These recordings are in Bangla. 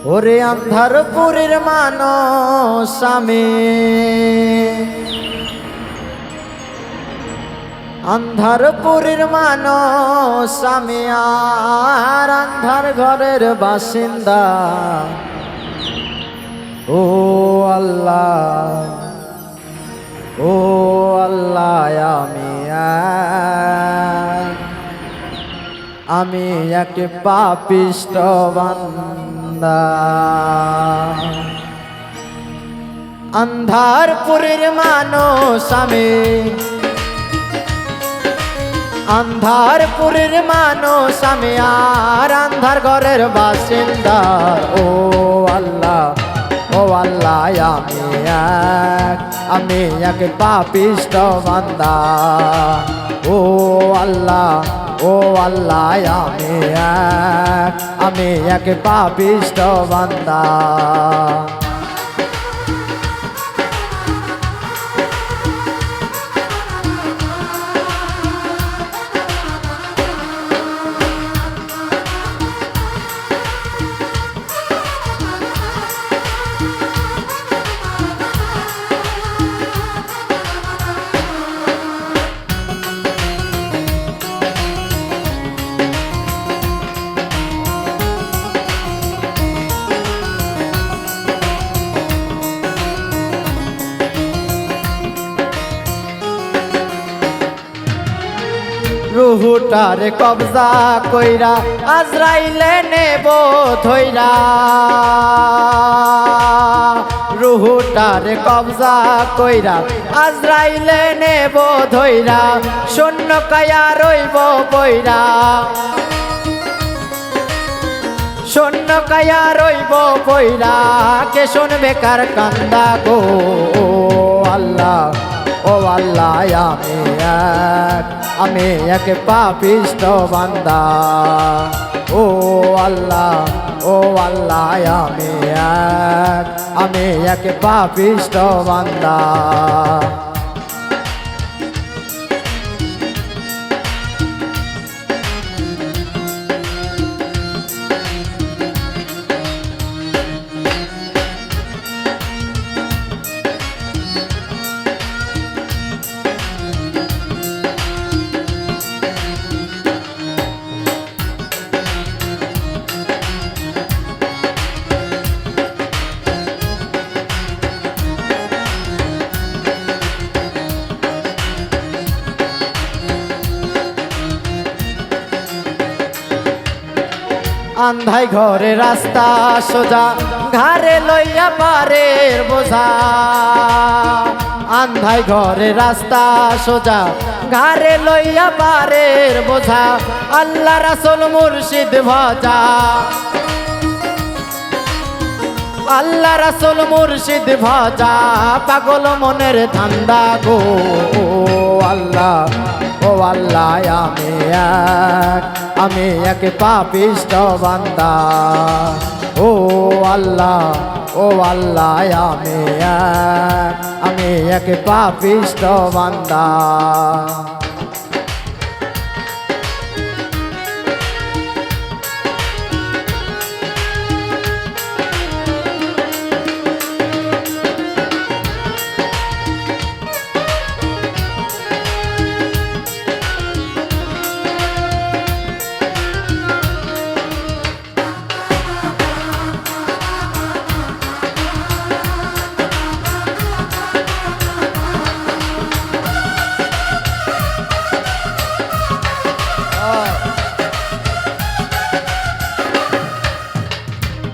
ওরে আন্ধারপুরের মানুষ আমি, আন্ধারপুরের মানুষ আমি, আর আন্ধার ঘরের বাসিন্দা। ও আল্লাহ, ও আল্লাহ, আমি এক পাপিষ্ঠ বান্দা। আন্ধারপুরের মানুষ আমি, আন্ধারপুরের মানুষ আমি, আর আন্ধার ঘরের বাসিন্দা। ও আল্লাহ, ও আল্লাহ, আমি এক পাপিষ্ঠ বান্দা। ও আল্লাহ, ও আল্লাহ, আমি এক পাপিষ্ঠ বান্দা। রুহুটারে কবজা কইরা আজরাইলে নেব ধইরা। রুহুটারে কবজা কইরা আজরাইলে নেব ধইরা। শূন্য কায়া রইব বইরা, শূন্য কায়া রইব বইরা। কে শুনবে কার কান্দা গো। ও আল্লাহ, ও আল্লাহ, আমি এক পাপিষ্ঠ বান্দা। ও আল্লাহ, ও আল্লাহ, আমি এক পাপিষ্ঠ বান্দা। আন্ধাই ঘরে রাস্তা সোজা, ঘাড়ে লইয়া পারের বোঝা। আন্ধাই ঘরে রাস্তা সোজা, ঘাড়ে লইয়া পারের বোঝা। আল্লাহ রাসূল মুর্শিদ ভজা, আল্লাহ রাসূল মুর্শিদ ভজা। পাগল মনের ধান্দা গো। ও আল্লাহ, ও আল্লাহ, আমি এক পাপিষ্ঠ বান্দা। ও আল্লাহ, ও আল্লাহ, আমি এক পাপিষ্ঠ বান্দা।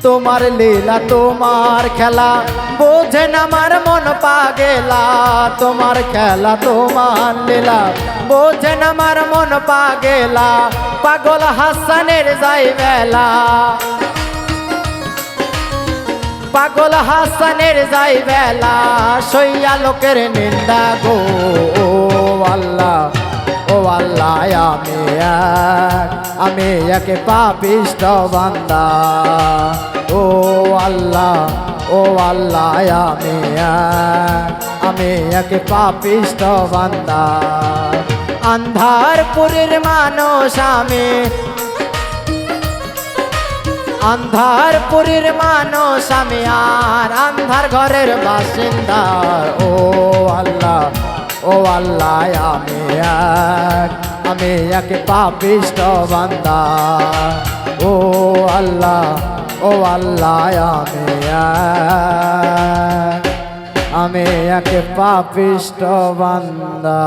তোমার লীলা তোমার খেলা বোঝেন আমার মন পাগেলা। তোমার খেলা তোমার লীলা বোঝেন আমার মন পাগেলা। পাগল হাসানের যাই বেলা, পাগল হাসানের যাই বেলা। সইয়া লোকের নিন্দা গো। ও আল্লাহ, ও আল্লাহ, আমি এক পাপিষ্ঠ বান্দা। ও আল্লাহ, ও আল্লাহ, আমি এক পাপিষ্ঠ বান্দা। আন্ধারপুরের মানুষ আমি, আন্ধার পুরীর মানুষ আমি আর আন্ধার ঘরের বাসিন্দা ও আল্লাহ আমি এক পাপিষ্ঠ বান্দা ও আল্লাহ আমি এক পাপিষ্ঠ বান্দা।